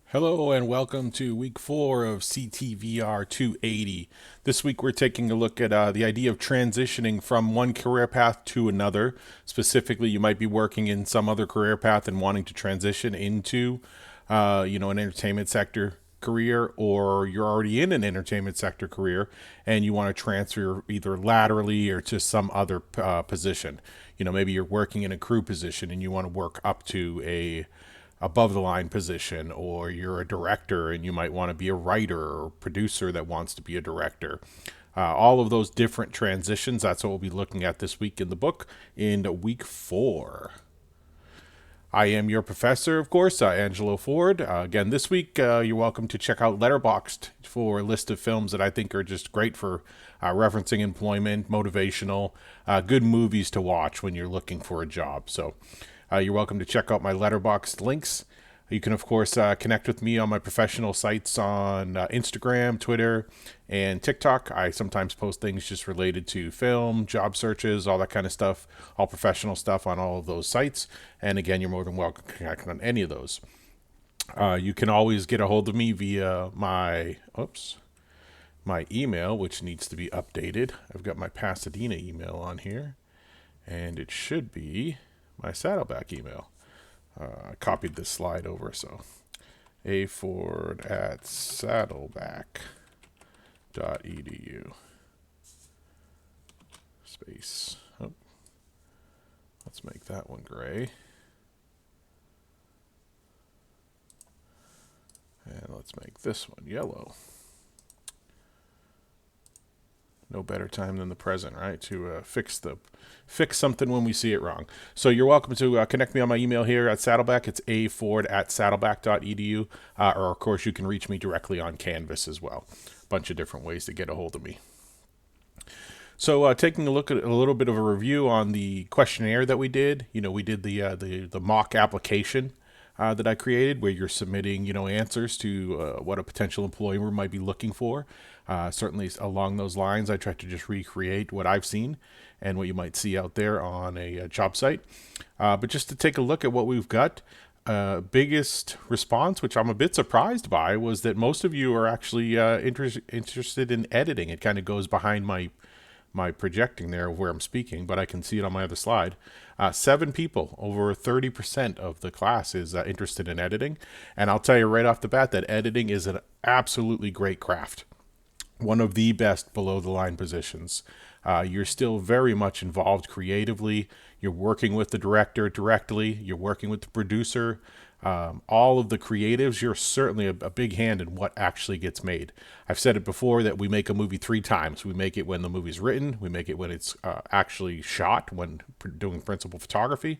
Hello and welcome to week 4 of CTVR 280. This week we're taking a look at the idea of transitioning from one career path to another. Specifically, you might be working in some other career path and wanting to transition into, an entertainment sector career, or you're already in an entertainment sector career and you want to transfer either laterally or to some other position. Maybe you're working in a crew position and you want to work up to a above the line position, or you're a director and you might want to be a writer or producer that wants to be a director. All of those different transitions, that's what we'll be looking at this week in the book in week 4. I am your professor, of course, Angelo Ford. Again, this week, you're welcome to check out Letterboxd for a list of films that I think are just great for referencing employment, motivational, good movies to watch when you're looking for a job. So you're welcome to check out my Letterboxd links. You can, of course, connect with me on my professional sites on Instagram, Twitter, and TikTok. I sometimes post things just related to film, job searches, all that kind of stuff, all professional stuff on all of those sites. And again, you're more than welcome to connect on any of those. You can always get a hold of me via my email, which needs to be updated. I've got my Pasadena email on here, and it should be my Saddleback email. I copied this slide over, so aford@saddleback.edu space. Oh, let's make that one gray. And let's make this one yellow. No better time than the present, right? To fix something when we see it wrong. So you're welcome to connect me on my email here at Saddleback. It's aford@saddleback.edu. Or, of course, you can reach me directly on Canvas as well. A bunch of different ways to get a hold of me. So, taking a look at a little bit of a review on the questionnaire that we did. We did the mock application that I created, where you're submitting, answers to what a potential employer might be looking for. Certainly, along those lines, I tried to just recreate what I've seen and what you might see out there on a job site. But just to take a look at what we've got, biggest response, which I'm a bit surprised by, was that most of you are actually interested in editing. It kind of goes behind my projecting there of where I'm speaking, but I can see it on my other slide. 7 people, over 30% of the class, is interested in editing. And I'll tell you right off the bat that editing is an absolutely great craft. One of the best below the line positions. You're still very much involved creatively. You're working with the director directly. You're working with the producer. All of the creatives, you're certainly a big hand in what actually gets made. I've said it before that we make a movie 3 times. We make it when the movie's written, we make it when it's actually shot, when doing principal photography,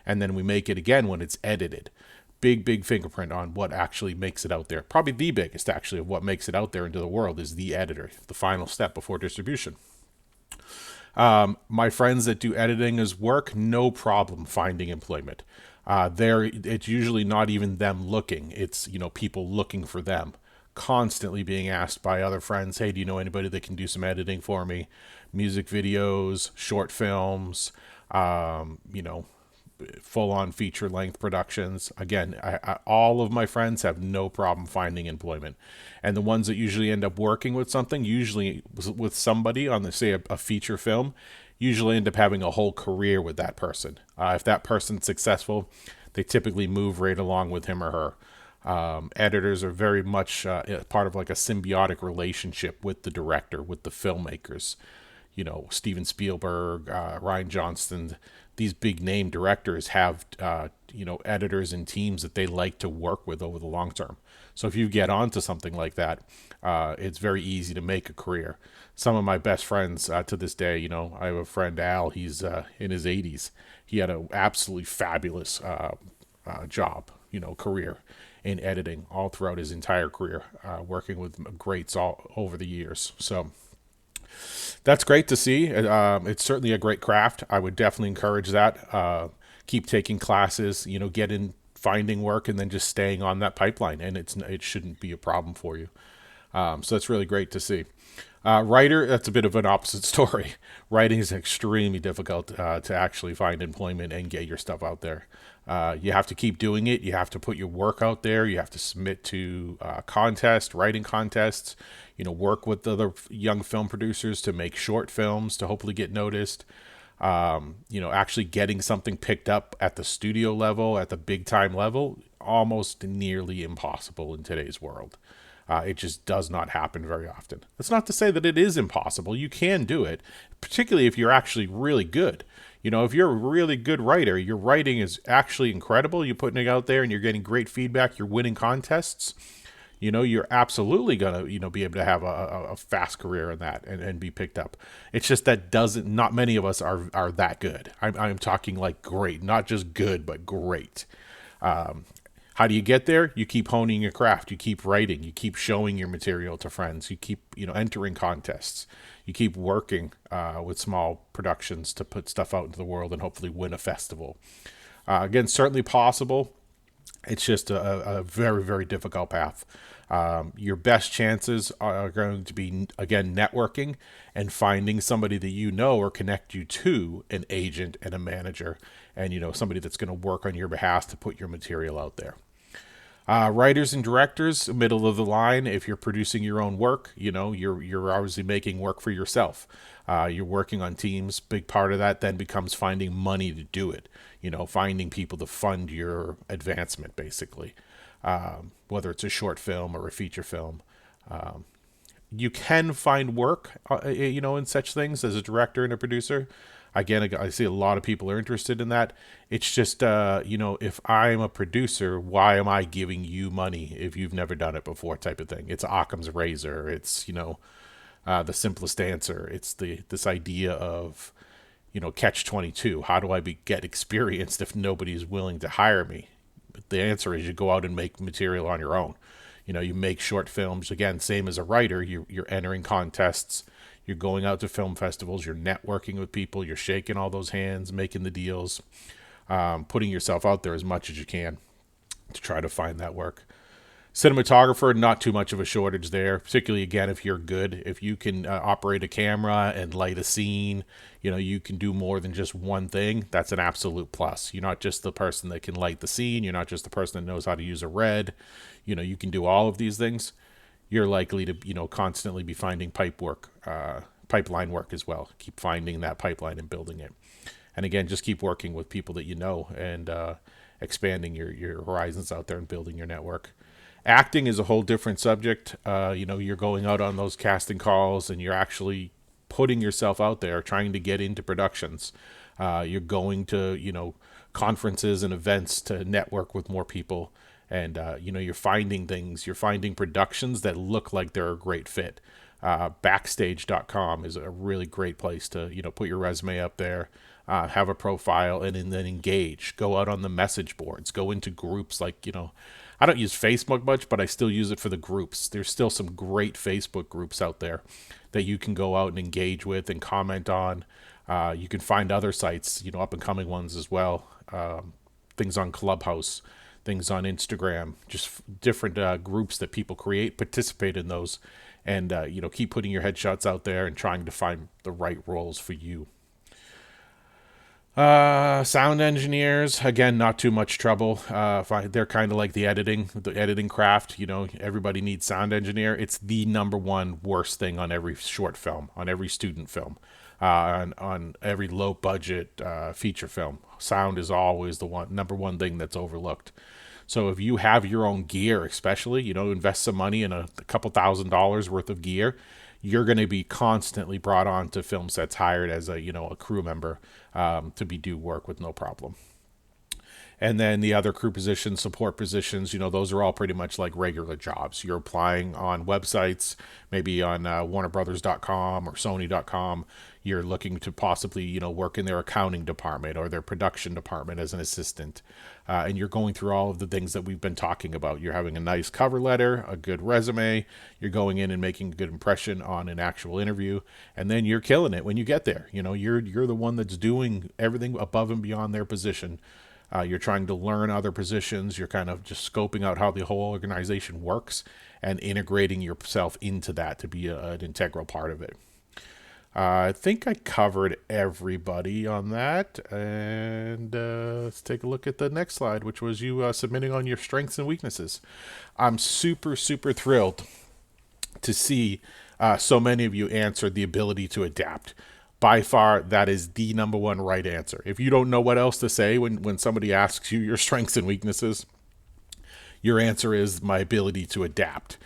and then we make it again when it's edited. Big fingerprint on what actually makes it out there. Probably the biggest, actually, of what makes it out there into the world is the editor, the final step before distribution. My friends that do editing as work, no problem finding employment. It's usually not even them looking. It's, people looking for them, constantly being asked by other friends, hey, do you know anybody that can do some editing for me? Music videos, short films, full-on feature-length productions. Again, all of my friends have no problem finding employment. And the ones that usually end up working with something, usually with somebody on, say, a feature film, usually end up having a whole career with that person. If that person's successful, they typically move right along with him or her. Editors are very much part of like a symbiotic relationship with the director, with the filmmakers. Steven Spielberg, Ryan Johnston, these big name directors have, editors and teams that they like to work with over the long term. So if you get onto something like that, it's very easy to make a career. Some of my best friends to this day, I have a friend, Al, he's in his 80s. He had an absolutely fabulous job, career in editing all throughout his entire career, working with greats all over the years. So that's great to see. It's certainly a great craft. I would definitely encourage that. Keep taking classes, get in finding work and then just staying on that pipeline. And it shouldn't be a problem for you. So that's really great to see. Writer, that's a bit of an opposite story. Writing is extremely difficult to actually find employment and get your stuff out there. You have to keep doing it. You have to put your work out there. You have to submit to contests, writing contests. Work with other young film producers to make short films to hopefully get noticed. Actually getting something picked up at the studio level, at the big time level, almost nearly impossible in today's world. It just does not happen very often. That's not to say that it is impossible. You can do it, particularly if you're actually really good. If you're a really good writer, your writing is actually incredible. You're putting it out there and you're getting great feedback. You're winning contests. You're absolutely gonna, be able to have a fast career in that and be picked up. It's just that not many of us are that good. I'm talking like great, not just good, but great. How do you get there? You keep honing your craft. You keep writing. You keep showing your material to friends. You keep, entering contests. You keep working with small productions to put stuff out into the world and hopefully win a festival. Again, certainly possible. It's just a very, very difficult path. Your best chances are going to be, again, networking and finding somebody that or connect you to an agent and a manager and, somebody that's going to work on your behalf to put your material out there. Writers and directors, middle of the line. If you're producing your own work, you're obviously making work for yourself. You're working on teams. Big part of that then becomes finding money to do it. Finding people to fund your advancement, basically. Whether it's a short film or a feature film. You can find work, in such things as a director and a producer. Again, I see a lot of people are interested in that. It's just, if I'm a producer, why am I giving you money if you've never done it before type of thing? It's Occam's razor. It's, the simplest answer. It's this idea of, catch 22. How do I get experienced if nobody's willing to hire me? But the answer is you go out and make material on your own. You make short films. Again, same as a writer, you're entering contests. You're going out to film festivals. You're networking with people. You're shaking all those hands, making the deals, putting yourself out there as much as you can to try to find that work. Cinematographer, not too much of a shortage there, particularly, again, if you're good. If you can operate a camera and light a scene, you can do more than just one thing. That's an absolute plus. You're not just the person that can light the scene. You're not just the person that knows how to use a red. You can do all of these things. You're likely to, constantly be finding pipeline work as well. Keep finding that pipeline and building it. And again, just keep working with people that and expanding your horizons out there and building your network. Acting is a whole different subject. You're going out on those casting calls and you're actually putting yourself out there, trying to get into productions. You're going to, conferences and events to network with more people. And, you're finding things, you're finding productions that look like they're a great fit. Backstage.com is a really great place to, put your resume up there, have a profile, and then engage. Go out on the message boards. Go into groups like, I don't use Facebook much, but I still use it for the groups. There's still some great Facebook groups out there that you can go out and engage with and comment on. You can find other sites, up and coming ones as well. Things on Clubhouse, things on Instagram, just different groups that people create, participate in those, and keep putting your headshots out there and trying to find the right roles for you. Sound engineers, again, not too much trouble. They're kind of like the editing craft. Everybody needs sound engineer. It's the number one worst thing on every short film, on every student film, on every low budget feature film. Sound is always the number one thing that's overlooked. So if you have your own gear, especially, invest some money in a couple $1,000s worth of gear, you're going to be constantly brought on to film sets, hired as a crew member to do work with no problem. And then the other crew positions, support positions, those are all pretty much like regular jobs. You're applying on websites, maybe on WarnerBrothers.com or Sony.com. You're looking to possibly, work in their accounting department or their production department as an assistant. And you're going through all of the things that we've been talking about. You're having a nice cover letter, a good resume. You're going in and making a good impression on an actual interview. And then you're killing it when you get there. You're the one that's doing everything above and beyond their position You're trying to learn other positions. You're kind of just scoping out how the whole organization works and integrating yourself into that to be an integral part of it. I think I covered everybody on that. And let's take a look at the next slide, which was you submitting on your strengths and weaknesses. I'm super, super thrilled to see so many of you answered the ability to adapt. By far, that is the number one right answer. If you don't know what else to say when somebody asks you your strengths and weaknesses, your answer is my ability to adapt,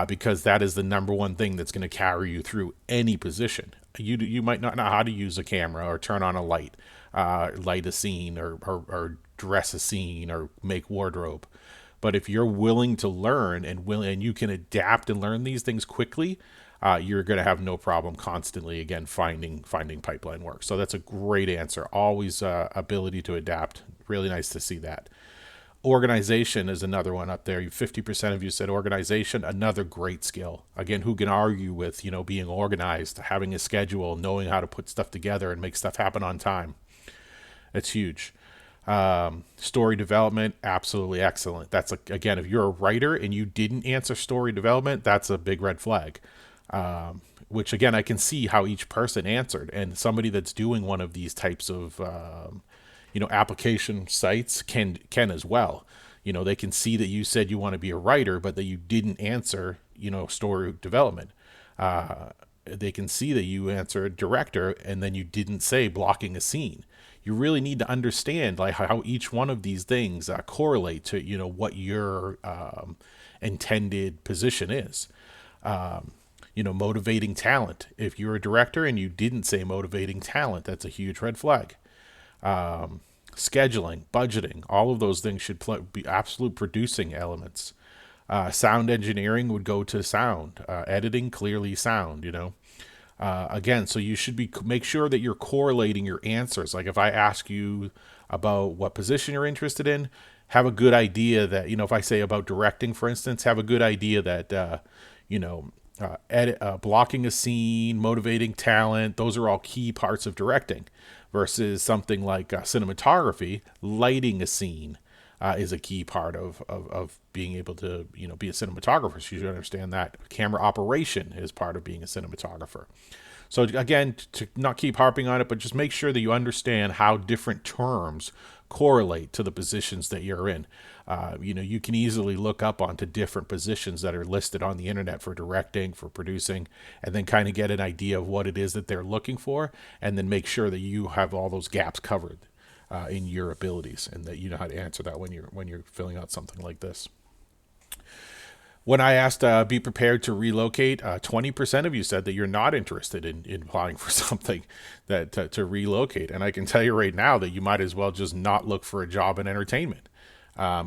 because that is the number one thing that's going to carry you through any position. You might not know how to use a camera or turn on a light, light a scene, or dress a scene, or make wardrobe. But if you're willing to learn and you can adapt and learn these things quickly, you're going to have no problem constantly again finding pipeline work. So that's a great answer. Always ability to adapt. Really nice to see that. Organization is another one up there. 50% of you said organization, another great skill. Again, who can argue with, being organized, having a schedule, knowing how to put stuff together and make stuff happen on time. It's huge. Story development, absolutely excellent. That's again, if you're a writer and you didn't answer story development, that's a big red flag. Which again, I can see how each person answered, and somebody that's doing one of these types of application sites can as well. They can see that you said you want to be a writer, but that you didn't answer, story development. They can see that you answered director and then you didn't say blocking a scene. You really need to understand like how each one of these things correlate to, what your intended position is. Motivating talent. If you're a director and you didn't say motivating talent, that's a huge red flag. Scheduling, budgeting, all of those things should be absolute producing elements. Sound engineering would go to sound. Editing, clearly sound, Again, so you should make sure that you're correlating your answers. Like if I ask you about what position you're interested in, have a good idea that, if I say about directing, for instance, have a good idea that, blocking a scene, motivating talent, those are all key parts of directing, versus something like cinematography. Lighting a scene is a key part of being able to be a cinematographer. So you should understand that. Camera operation is part of being a cinematographer. So again, to not keep harping on it, but just make sure that you understand how different terms correlate to the positions that you're in. You can easily look up onto different positions that are listed on the internet for directing, for producing, and then kind of get an idea of what it is that they're looking for, and then make sure that you have all those gaps covered in your abilities, and that you know how to answer that when you're filling out something like this. When I asked be prepared to relocate, 20% of you said that you're not interested in applying for something that to relocate. And I can tell you right now that you might as well just not look for a job in entertainment.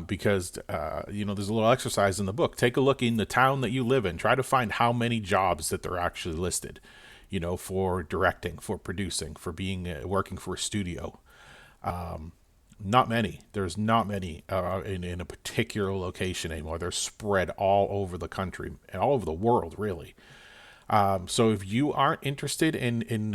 Because there's a little exercise in the book. Take a look in the town that you live in. Try to find how many jobs that they're actually listed, for directing, for producing, for being working for a studio. Not many. There's not many in a particular location anymore. They're spread all over the country and all over the world, really. So if you aren't interested in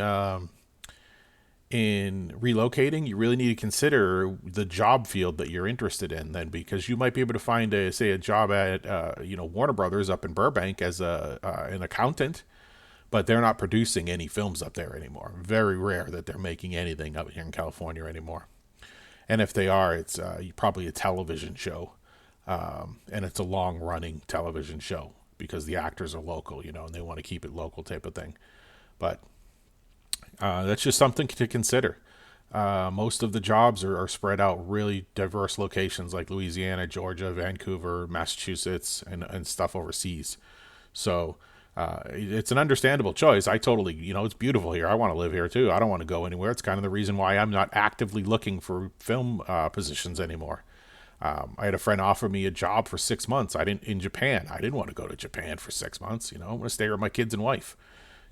relocating, you really need to consider the job field that you're interested in then, because you might be able to find a job at Warner Brothers up in Burbank as an accountant, but they're not producing any films up there anymore. Very rare that they're making anything up here in California anymore. And if they are, it's probably a television show, and it's a long-running television show because the actors are local, and they want to keep it local type of thing. But that's just something to consider. Most of the jobs are spread out really diverse locations like Louisiana, Georgia, Vancouver, Massachusetts, and stuff overseas. So it's an understandable choice. I totally, it's beautiful here. I want to live here too. I don't want to go anywhere. It's kind of the reason why I'm not actively looking for film positions anymore. I had a friend offer me a job for 6 months. In Japan. I didn't want to go to Japan for 6 months. I'm going to stay with my kids and wife,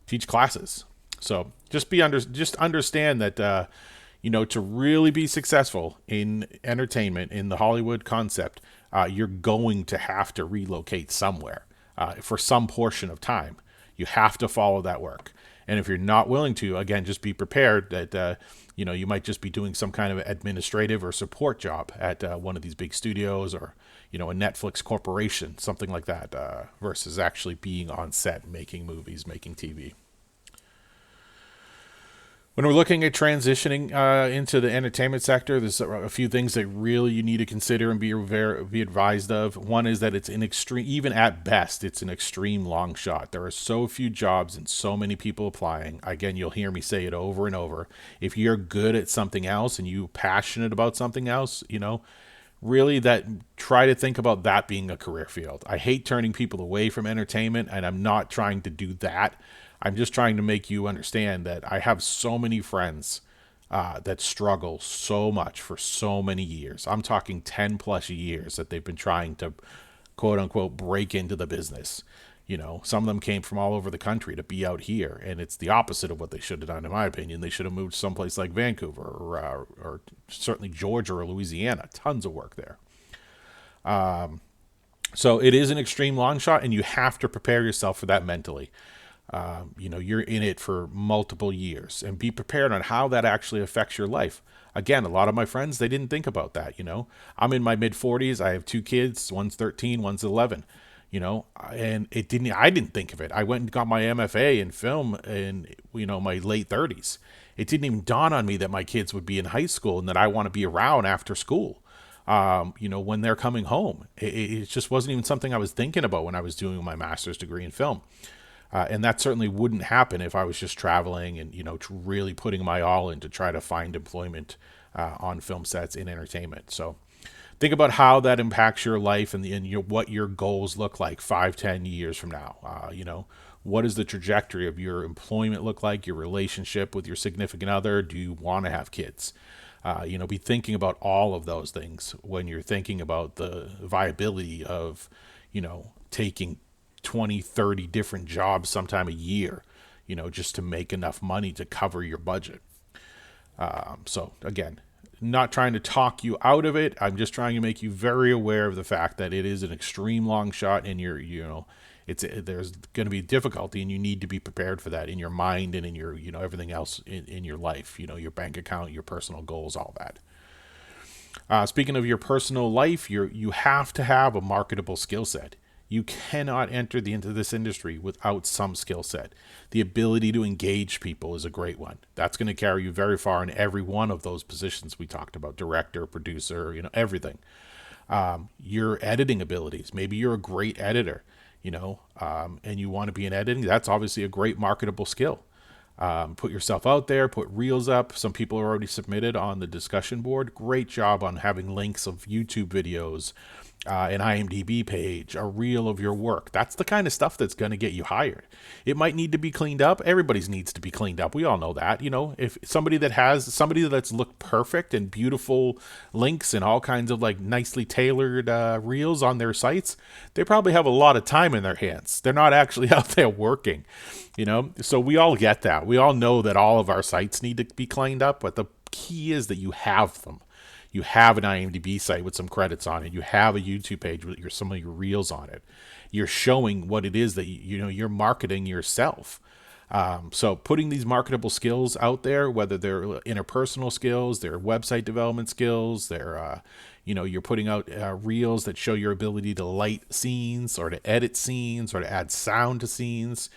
teach classes. So just understand that, to really be successful in entertainment, in the Hollywood concept, you're going to have to relocate somewhere for some portion of time. You have to follow that work. And if you're not willing to, again, just be prepared that you might just be doing some kind of administrative or support job at one of these big studios, or a Netflix corporation, something like that, versus actually being on set, making movies, making TV. When we're looking at transitioning into the entertainment sector, there's a few things that really you need to consider and be advised of. One is that it's an extreme, even at best, it's an extreme long shot. There are so few jobs and so many people applying. Again, you'll hear me say it over and over. If you're good at something else and you're passionate about something else, really that try to think about that being a career field. I hate turning people away from entertainment, and I'm not trying to do that. I'm just trying to make you understand that I have so many friends that struggle so much for so many years. I'm talking 10 plus years that they've been trying to, quote unquote, break into the business. Some of them came from all over the country to be out here, and it's the opposite of what they should have done, in my opinion. They should have moved someplace like Vancouver, or certainly Georgia or Louisiana. Tons of work there. So it is an extreme long shot, and you have to prepare yourself for that mentally. You're in it for multiple years, and be prepared on how that actually affects your life. Again, a lot of my friends, they didn't think about that. I'm in my mid 40s. I have two kids. One's 13, one's 11, and I didn't think of it. I went and got my MFA in film in, my late 30s. It didn't even dawn on me that my kids would be in high school and that I want to be around after school. When they're coming home, it just wasn't even something I was thinking about when I was doing my master's degree in film. And that certainly wouldn't happen if I was just traveling and, really putting my all in to try to find employment on film sets in entertainment. So think about how that impacts your life and what your goals look like 5-10 years from now. What does the trajectory of your employment look like, your relationship with your significant other? Do you want to have kids? Be thinking about all of those things when you're thinking about the viability of, taking 20, 30 different jobs sometime a year, just to make enough money to cover your budget. So again, not trying to talk you out of it. I'm just trying to make you very aware of the fact that it is an extreme long shot, and there's going to be difficulty, and you need to be prepared for that in your mind and in your, everything else in your life, your bank account, your personal goals, all that. Speaking of your personal life, you have to have a marketable skill set. You cannot enter into this industry without some skill set. The ability to engage people is a great one. That's going to carry you very far in every one of those positions we talked about: director, producer, everything. Your editing abilities. Maybe you're a great editor, and you want to be in editing. That's obviously a great marketable skill. Put yourself out there, put reels up. Some people are already submitted on the discussion board. Great job on having links of YouTube videos, an IMDb page, a reel of your work. That's the kind of stuff that's going to get you hired. It might need to be cleaned up. Everybody's needs to be cleaned up. We all know that. If somebody that's looked perfect and beautiful links and all kinds of like nicely tailored reels on their sites, they probably have a lot of time in their hands. They're not actually out there working, so we all get that. We all know that all of our sites need to be cleaned up, but the key is that you have them. You have an IMDb site with some credits on it. You have a YouTube page with some of your reels on it. You're showing what it is that you're marketing yourself. So putting these marketable skills out there, whether they're interpersonal skills, they're website development skills, they're you're putting out reels that show your ability to light scenes or to edit scenes or to add sound to scenes.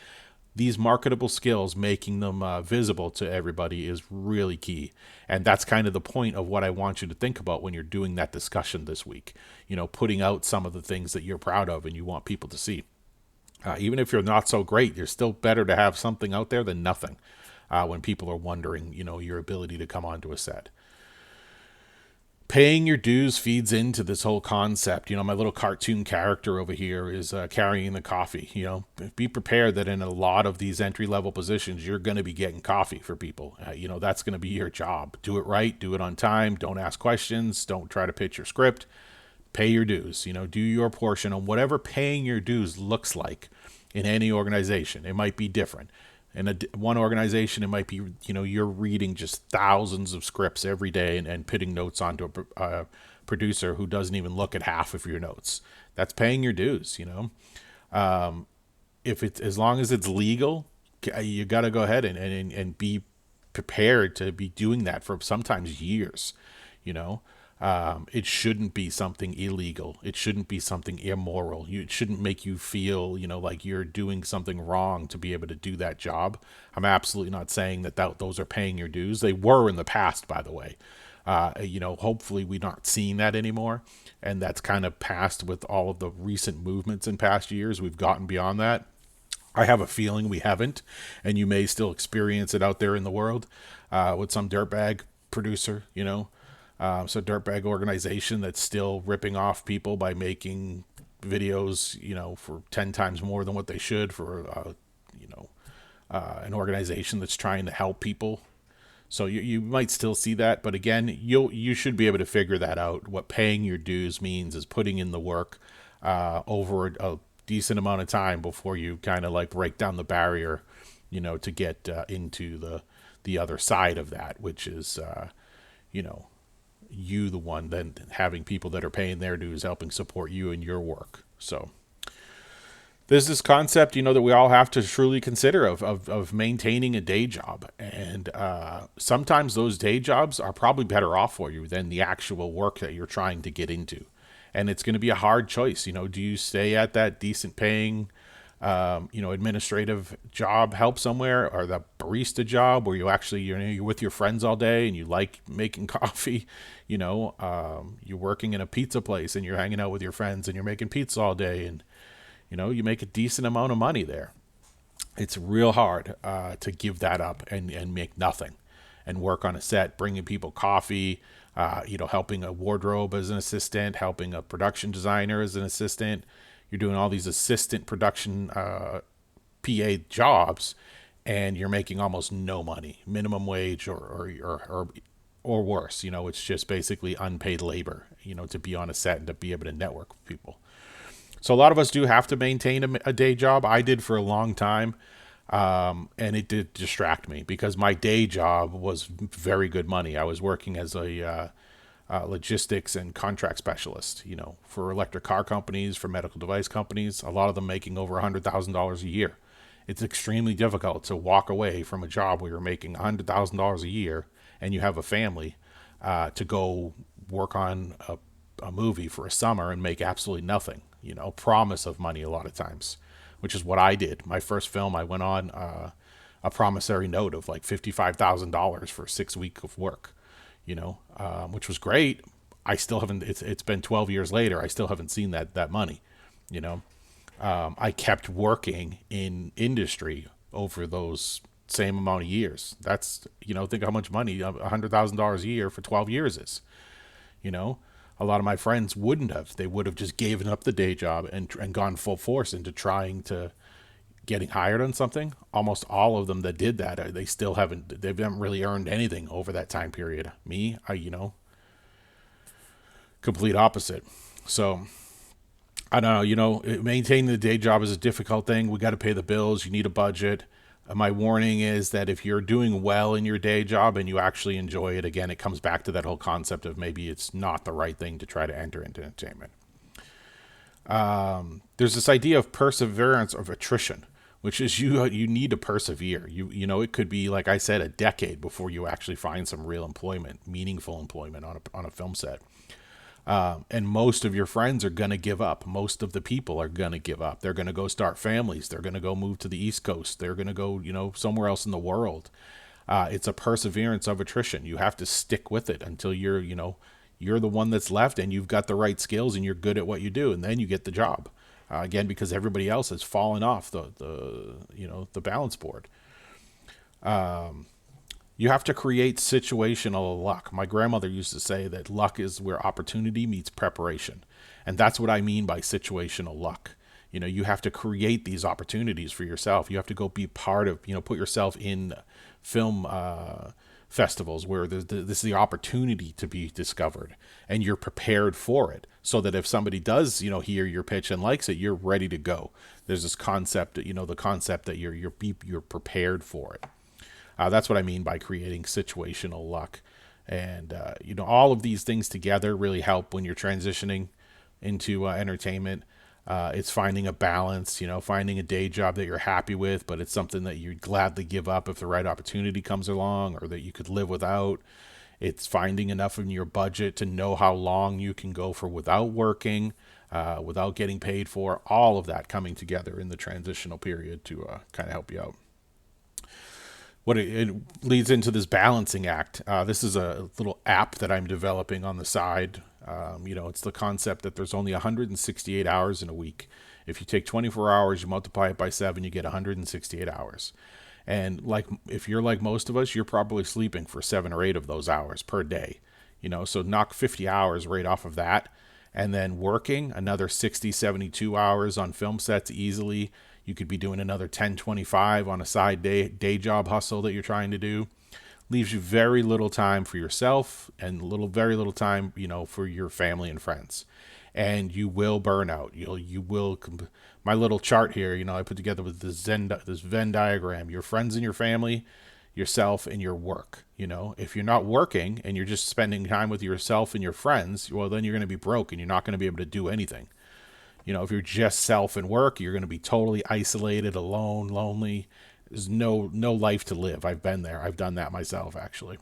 These marketable skills, making them visible to everybody, is really key. And that's kind of the point of what I want you to think about when you're doing that discussion this week. Putting out some of the things that you're proud of and you want people to see. Even if you're not so great, you're still better to have something out there than nothing when people are wondering, your ability to come onto a set. Paying your dues feeds into this whole concept. My little cartoon character over here is carrying the coffee. Be prepared that in a lot of these entry-level positions, you're going to be getting coffee for people. That's going to be your job. Do it right. Do it on time. Don't ask questions. Don't try to pitch your script. Pay your dues. Do your portion on whatever paying your dues looks like in any organization. It might be different. In one organization, it might be, you're reading just thousands of scripts every day and putting notes onto a producer who doesn't even look at half of your notes. That's paying your dues, if it's, as long as it's legal, you got to go ahead and be prepared to be doing that for sometimes years. You know, it shouldn't be something illegal. It shouldn't be something immoral. It shouldn't make you feel, like you're doing something wrong to be able to do that job. I'm absolutely not saying that those are paying your dues. They were in the past, by the way. Hopefully we're not seeing that anymore. And that's kind of past with all of the recent movements in past years. We've gotten beyond that. I have a feeling we haven't, and you may still experience it out there in the world with some dirtbag producer, so dirtbag organization that's still ripping off people by making videos, for 10 times more than what they should for, an organization that's trying to help people. So you might still see that, but again, you should be able to figure that out. What paying your dues means is putting in the work over a decent amount of time before you kind of like break down the barrier, to get into the other side of that, which is, you the one then having people that are paying their dues helping support you in your work. So there's this concept, that we all have to truly consider of maintaining a day job. And sometimes those day jobs are probably better off for you than the actual work that you're trying to get into. And it's going to be a hard choice. Do you stay at that decent paying, administrative job help somewhere, or the barista job where you actually, you're with your friends all day and you like making coffee, you're working in a pizza place and you're hanging out with your friends and you're making pizza all day and, you make a decent amount of money there. It's real hard to give that up and make nothing and work on a set, bringing people coffee, helping a wardrobe as an assistant, helping a production designer as an assistant. You're doing all these assistant production PA jobs, and you're making almost no money, minimum wage or worse. It's just basically unpaid labor, to be on a set and to be able to network with people. So a lot of us do have to maintain a day job. I did for a long time, and it did distract me because my day job was very good money. I was working as a logistics and contract specialist, for electric car companies, for medical device companies, a lot of them making over $100,000 a year. It's extremely difficult to walk away from a job where you're making $100,000 a year and you have a family to go work on a movie for a summer and make absolutely nothing, promise of money a lot of times, which is what I did. My first film, I went on a promissory note of like $55,000 for 6 weeks of work, which was great. I still haven't, it's been 12 years later. I still haven't seen that money, I kept working in industry over those same amount of years. That's, think how much money $100,000 a year for 12 years is, a lot of my friends wouldn't have. They would have just given up the day job and gone full force into trying to getting hired on something. Almost all of them that did that, they haven't really earned anything over that time period. Me, complete opposite. So I don't know, maintaining the day job is a difficult thing. We got to pay the bills. You need a budget. My warning is that if you're doing well in your day job and you actually enjoy it, again, it comes back to that whole concept of maybe it's not the right thing to try to enter into entertainment. There's this idea of perseverance of attrition, which is you need to persevere. It could be, like I said, a decade before you actually find some real employment, meaningful employment on a film set. And most of your friends are going to give up. Most of the people are going to give up. They're going to go start families. They're going to go move to the East Coast. They're going to go, somewhere else in the world. It's a perseverance of attrition. You have to stick with it until you're the one that's left and you've got the right skills and you're good at what you do. And then you get the job. Again, because everybody else has fallen off the balance board. You have to create situational luck. My grandmother used to say that luck is where opportunity meets preparation. And that's what I mean by situational luck. You have to create these opportunities for yourself. You have to go be part of, put yourself in film festivals where this is the opportunity to be discovered and you're prepared for it so that if somebody does, hear your pitch and likes it, you're ready to go. There's this concept, the concept that you're prepared for it. That's what I mean by creating situational luck. And, all of these things together really help when you're transitioning into entertainment. It's finding a balance, finding a day job that you're happy with, but it's something that you'd gladly give up if the right opportunity comes along, or that you could live without. It's finding enough in your budget to know how long you can go for without working, without getting paid for. All of that coming together in the transitional period to kind of help you out. It leads into this balancing act. This is a little app that I'm developing on the side. It's the concept that there's only 168 hours in a week. If you take 24 hours, you multiply it by 7, you get 168 hours. And like, if you're like most of us, you're probably sleeping for 7 or 8 of those hours per day. So knock 50 hours right off of that, and then working another 60, 72 hours on film sets easily. You could be doing another 10, 25 on a side day job hustle that you're trying to do. Leaves you very little time for yourself, and very little time, for your family and friends. And you will burn out. You will. My little chart here, I put together with this Venn diagram. Your friends and your family, yourself and your work. If you're not working and you're just spending time with yourself and your friends, well, then you're going to be broke and you're not going to be able to do anything. If you're just self and work, you're going to be totally isolated, alone, lonely. There's no life to live. I've been there. I've done that myself, actually.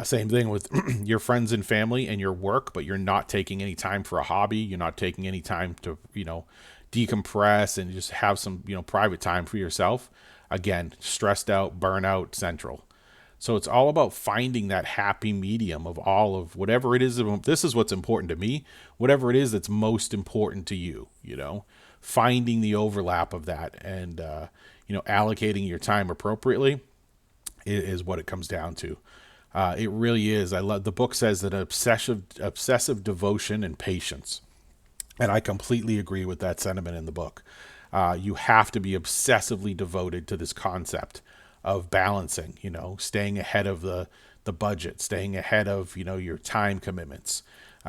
Same thing with your friends and family and your work, but you're not taking any time for a hobby. You're not taking any time to, decompress and just have some, private time for yourself. Again, stressed out, burnout, central. So it's all about finding that happy medium of all of whatever it is. This is what's important to me. Whatever it is that's most important to you, finding the overlap of that, and allocating your time appropriately is what it comes down to. It really is. I love the book says that obsessive devotion and patience, and I completely agree with that sentiment in the book. You have to be obsessively devoted to this concept of balancing, staying ahead of the budget, staying ahead of, your time commitments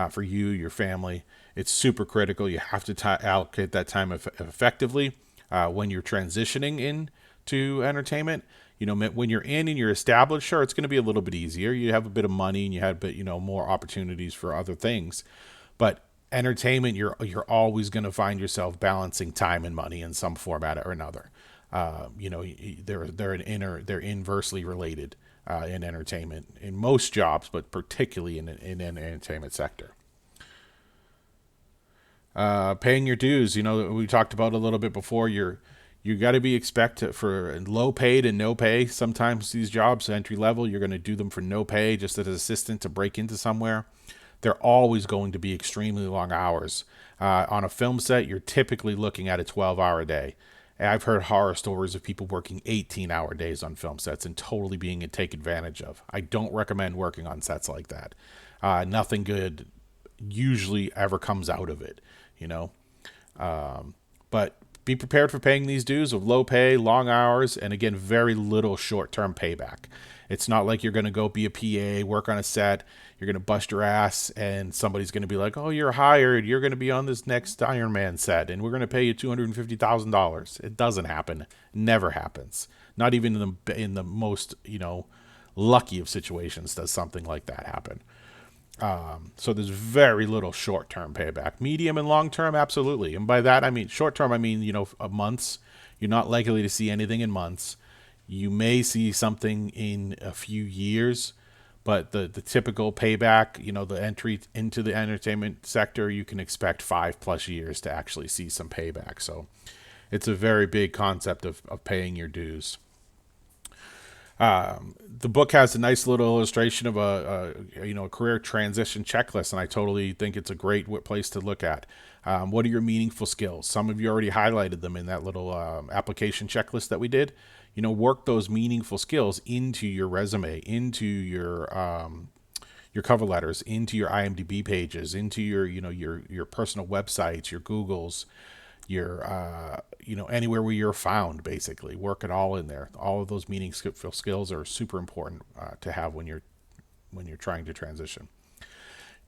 for you, your family. It's super critical. You have to allocate that time effectively when you're transitioning into entertainment. When you're in and you're established, sure, it's going to be a little bit easier. You have a bit of money and you have, more opportunities for other things. But entertainment, you're always going to find yourself balancing time and money in some format or another. They're inversely related in entertainment, in most jobs, but particularly in an entertainment sector. Paying your dues, we talked about a little bit before. You got to be expected for low paid and no pay. Sometimes these jobs, entry level, you're going to do them for no pay, just as an assistant to break into somewhere. They're always going to be extremely long hours. On a film set, you're typically looking at a 12-hour day. I've heard horror stories of people working 18-hour days on film sets and totally being taken advantage of. I don't recommend working on sets like that. Nothing good usually ever comes out of it, But be prepared for paying these dues of low pay, long hours, and again, very little short-term payback. It's not like you're going to go be a PA, work on a set, you're going to bust your ass, and somebody's going to be like, oh, you're hired, you're going to be on this next Iron Man set, and we're going to pay you $250,000. It doesn't happen. Never happens. Not even in the most, lucky of situations does something like that happen. So there's very little short-term payback. Medium and long-term, absolutely. And by that, I mean short-term, I mean, months. You're not likely to see anything in months. You may see something in a few years, but the typical payback, the entry into the entertainment sector, you can expect 5+ years to actually see some payback. So it's a very big concept of paying your dues. The book has a nice little illustration of a career transition checklist, and I totally think it's a great place to look at. What are your meaningful skills? Some of you already highlighted them in that little application checklist that we did. Work those meaningful skills into your resume, into your cover letters, into your IMDb pages, into your personal websites, your Googles, your anywhere where you're found. Basically, work it all in there. All of those meaningful skills are super important to have when you're trying to transition.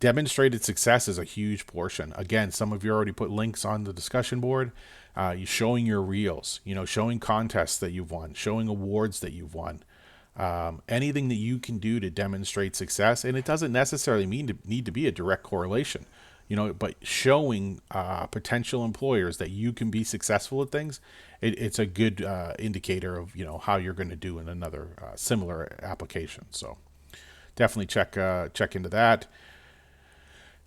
Demonstrated success is a huge portion. Again, some of you already put links on the discussion board. You showing your reels, showing contests that you've won, showing awards that you've won. Anything that you can do to demonstrate success, and it doesn't necessarily need to be a direct correlation. but showing potential employers that you can be successful at things, it's a good indicator of, how you're going to do in another similar application. So definitely check into that.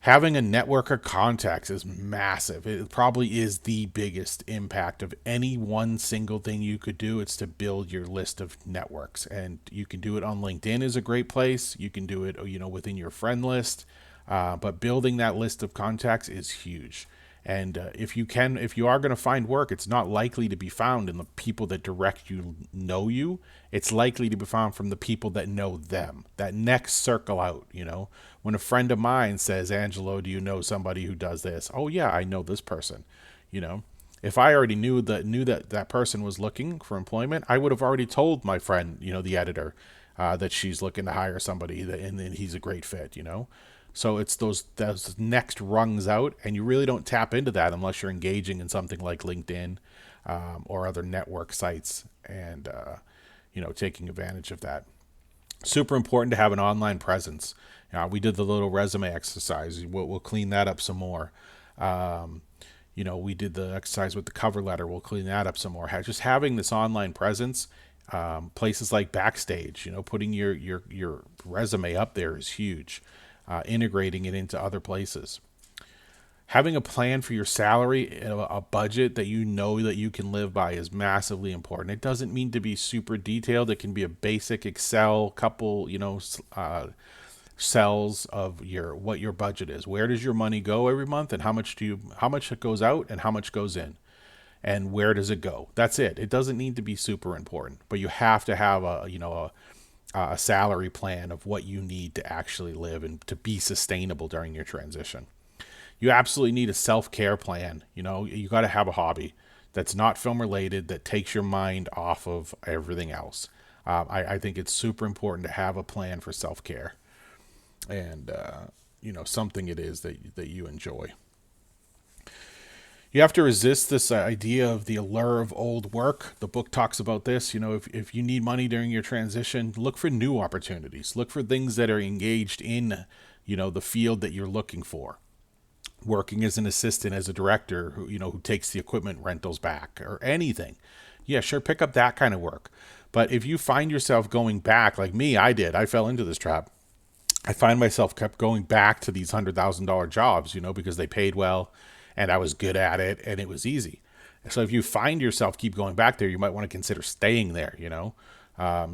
Having a network of contacts is massive. It probably is the biggest impact of any one single thing you could do. It's to build your list of networks. And you can do it on LinkedIn is a great place. You can do it, within your friend list. But building that list of contacts is huge. And if you are going to find work, it's not likely to be found in the people that direct you know you. It's likely to be found from the people that know them. That next circle out, When a friend of mine says, Angelo, do you know somebody who does this? Oh yeah, I know this person. If I already knew that person was looking for employment, I would have already told my friend, the editor, that she's looking to hire somebody and he's a great fit. So it's those next rungs out, and you really don't tap into that unless you're engaging in something like LinkedIn or other network sites, and taking advantage of that. Super important to have an online presence. We did the little resume exercise. We'll clean that up some more. We did the exercise with the cover letter. We'll clean that up some more. Just having this online presence, places like Backstage, putting your resume up there is huge. Integrating it into other places. Having a plan for your salary, a budget that that you can live by is massively important. It doesn't mean to be super detailed. It can be a basic Excel couple, cells of what your budget is. Where does your money go every month, and how much it goes out and how much goes in, and where does it go? That's it. It doesn't need to be super important, but you have to have a salary plan of what you need to actually live and to be sustainable during your transition. You absolutely need a self-care plan. You got to have a hobby that's not film related, that takes your mind off of everything else. I think it's super important to have a plan for self-care, and something it is that you enjoy. You have to resist this idea of the allure of old work. The book talks about this. If you need money during your transition, look for new opportunities. Look for things that are engaged in, the field that you're looking for. Working as an assistant, as a director, who takes the equipment rentals back, or anything. Yeah, sure, pick up that kind of work. But if you find yourself going back, like me, I fell into this trap. I find myself kept going back to these $100,000 jobs, because they paid well, and I was good at it, and it was easy. So if you find yourself keep going back there, you might want to consider staying there.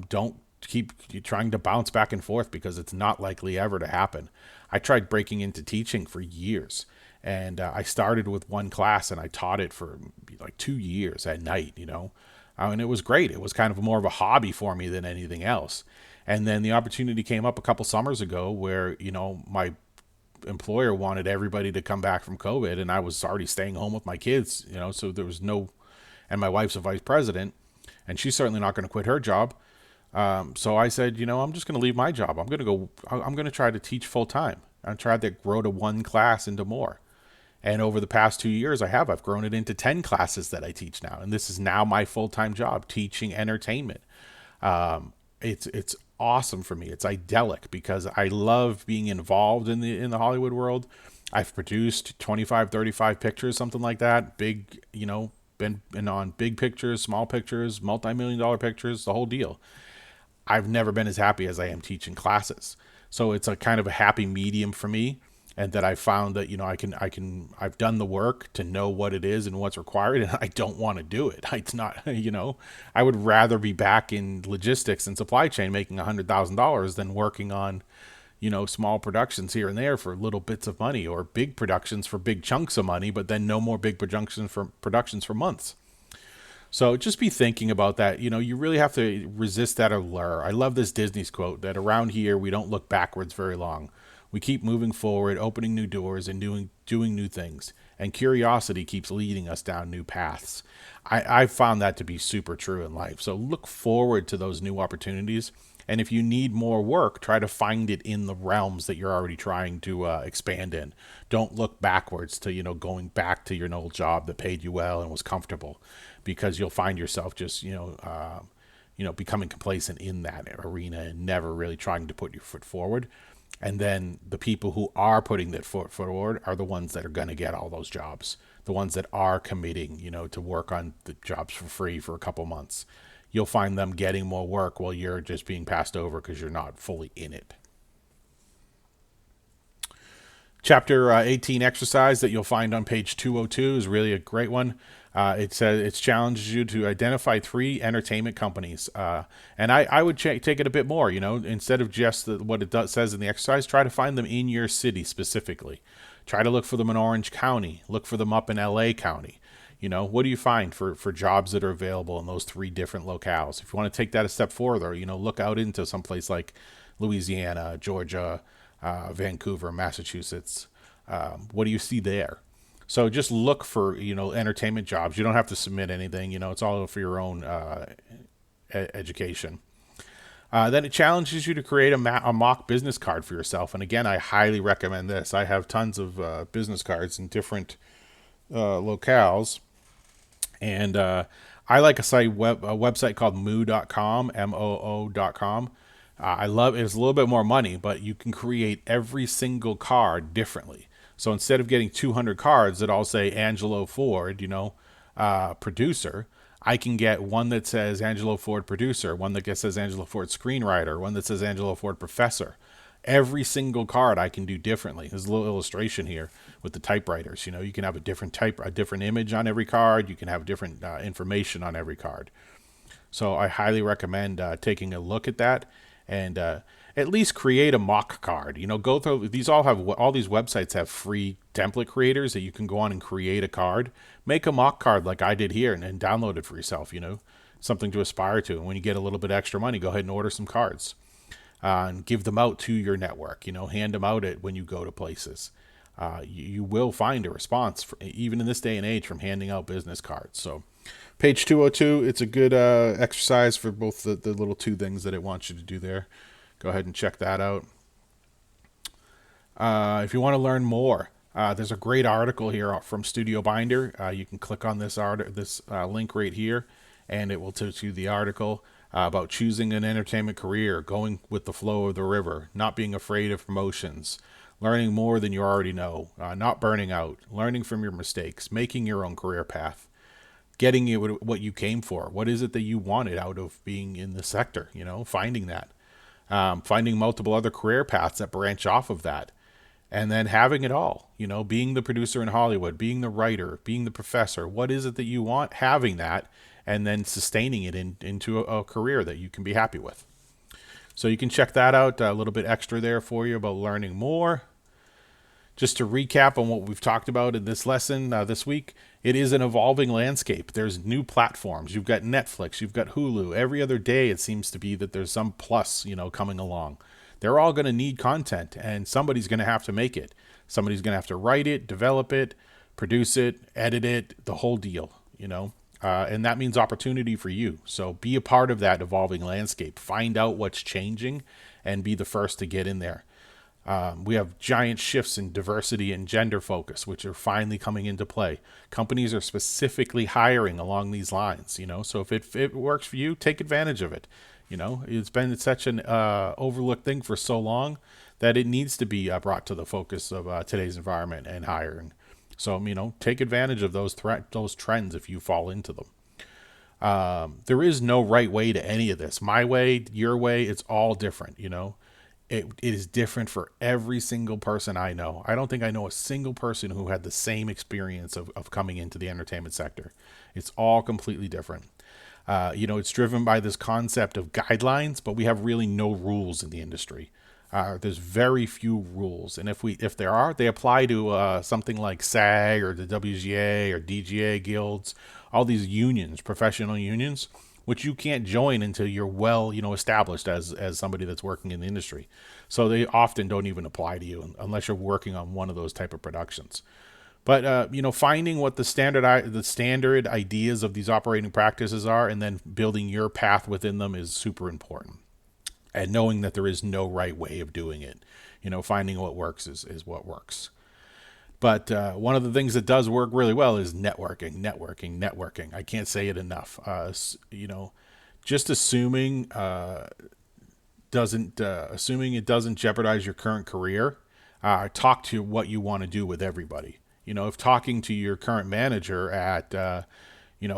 Don't keep trying to bounce back and forth, because it's not likely ever to happen. I tried breaking into teaching for years, and I started with one class, and I taught it for like 2 years at night. And it was great. It was kind of more of a hobby for me than anything else. And then the opportunity came up a couple summers ago where, my employer wanted everybody to come back from COVID, and I was already staying home with my kids, so there was and my wife's a vice president, and she's certainly not going to quit her job. So I said, I'm just going to leave my job. I'm going to try to teach full time. I tried to grow to one class into more. And over the past 2 years, I've grown it into 10 classes that I teach now. And this is now my full-time job, teaching entertainment. It's awesome for me. It's idyllic, because I love being involved in the Hollywood world. I've produced 25, 35 pictures, something like that. Big, been on big pictures, small pictures, multi-million-dollar pictures, the whole deal. I've never been as happy as I am teaching classes. So it's a kind of a happy medium for me. And that I found that, I've done the work to know what it is and what's required, and I don't want to do it. It's not, I would rather be back in logistics and supply chain making $100,000 than working on, small productions here and there for little bits of money, or big productions for big chunks of money, but then no more big productions for months. So just be thinking about that. You really have to resist that allure. I love this Disney's quote that around here, we don't look backwards very long. We keep moving forward, opening new doors, and doing new things. And curiosity keeps leading us down new paths. I've found that to be super true in life. So look forward to those new opportunities. And if you need more work, try to find it in the realms that you're already trying to expand in. Don't look backwards to, going back to your old job that paid you well and was comfortable, because you'll find yourself just, becoming complacent in that arena and never really trying to put your foot forward. And then the people who are putting that foot forward are the ones that are going to get all those jobs. The ones that are committing, to work on the jobs for free for a couple months. You'll find them getting more work while you're just being passed over because you're not fully in it. Chapter 18 exercise that you'll find on page 202 is really a great one. It says it challenges you to identify 3 entertainment companies, and I would take it a bit more. Instead of just what it says in the exercise, try to find them in your city specifically. Try to look for them in Orange County. Look for them up in LA County. What do you find for jobs that are available in those 3 different locales? If you want to take that a step further, look out into some place like Louisiana, Georgia, Vancouver, Massachusetts. What do you see there? So just look for entertainment jobs. You don't have to submit anything. It's all for your own education. Then it challenges you to create a mock business card for yourself. And again, I highly recommend this. I have tons of business cards in different locales, and I like a website called moo.com, moo.com. I love it. It's a little bit more money, but you can create every single card differently. So instead of getting 200 cards that all say Angelo Ford, producer, I can get one that says Angelo Ford producer, one that says Angelo Ford screenwriter, one that says Angelo Ford professor. Every single card I can do differently. There's a little illustration here with the typewriters. You can have a different image on every card. You can have different information on every card. So I highly recommend taking a look at that and at least create a mock card. Go through these. All these websites have free template creators that you can go on and create a card. Make a mock card like I did here, and then download it for yourself. Something to aspire to. And when you get a little bit extra money, go ahead and order some cards and give them out to your network. Hand them out when you go to places. You will find a response, even in this day and age, from handing out business cards. So page 202, it's a good exercise for both the little 2 things that it wants you to do there. Go ahead and check that out. If you want to learn more, there's a great article here from Studio Binder. You can click on this link right here, and it will take you the article about choosing an entertainment career, going with the flow of the river, not being afraid of promotions, learning more than you already know, not burning out, learning from your mistakes, making your own career path, getting what you came for. What is it that you wanted out of being in the sector? Finding that. Finding multiple other career paths that branch off of that. And then having it all, being the producer in Hollywood, being the writer, being the professor. What is it that you want? Having that, and then sustaining it into a career that you can be happy with. So you can check that out. A little bit extra there for you about learning more. Just to recap on what we've talked about in this lesson this week, it is an evolving landscape. There's new platforms. You've got Netflix, you've got Hulu. Every other day it seems to be that there's some plus, coming along. They're all going to need content, and somebody's going to have to make it. Somebody's going to have to write it, develop it, produce it, edit it, the whole deal, and that means opportunity for you. So be a part of that evolving landscape. Find out what's changing and be the first to get in there. We have giant shifts in diversity and gender focus, which are finally coming into play. Companies are specifically hiring along these lines, so if it works for you, take advantage of it. It's been such an overlooked thing for so long that it needs to be brought to the focus of today's environment and hiring. So, take advantage of those trends if you fall into them. There is no right way to any of this. My way, your way, it's all different, It is different for every single person I know. I don't think I know a single person who had the same experience of coming into the entertainment sector. It's all completely different. It's driven by this concept of guidelines, but we have really no rules in the industry. There's very few rules, and if there are, they apply to something like SAG or the WGA or DGA guilds, all these unions, professional unions, which you can't join until you're well, established as somebody that's working in the industry. So they often don't even apply to you unless you're working on one of those type of productions. But finding what the standard ideas of these operating practices are, and then building your path within them is super important. And knowing that there is no right way of doing it, finding what works is what works. But one of the things that does work really well is networking. I can't say it enough. Just assuming doesn't, assuming it doesn't jeopardize your current career, talk to what you want to do with everybody. If talking to your current manager at, a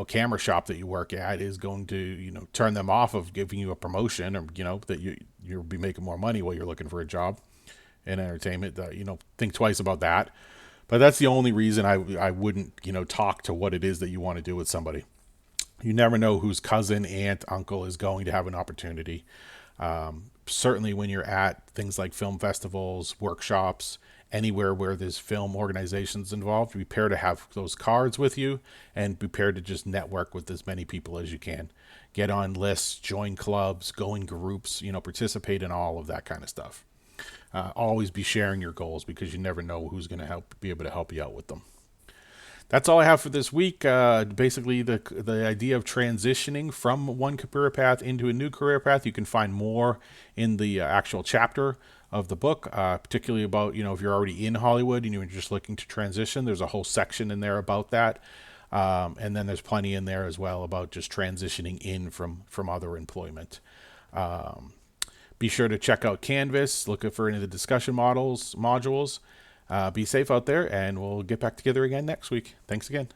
camera shop that you work at is going to, turn them off of giving you a promotion, or, that you'll be making more money while you're looking for a job in entertainment, think twice about that. But that's the only reason I wouldn't, talk to what it is that you want to do with somebody. You never know whose cousin, aunt, uncle is going to have an opportunity. Certainly when you're at things like film festivals, workshops, anywhere where there's film organizations involved, be prepared to have those cards with you and be prepared to just network with as many people as you can. Get on lists, join clubs, go in groups, participate in all of that kind of stuff. Always be sharing your goals, because you never know who's going to be able to help you out with them. That's all I have for this week. Basically, the idea of transitioning from one career path into a new career path. You can find more in the actual chapter of the book, particularly about, if you're already in Hollywood and you're just looking to transition. There's a whole section in there about that. And then there's plenty in there as well about just transitioning in from other employment. Be sure to check out Canvas, look for any of the discussion modules. Be safe out there, and we'll get back together again next week. Thanks again.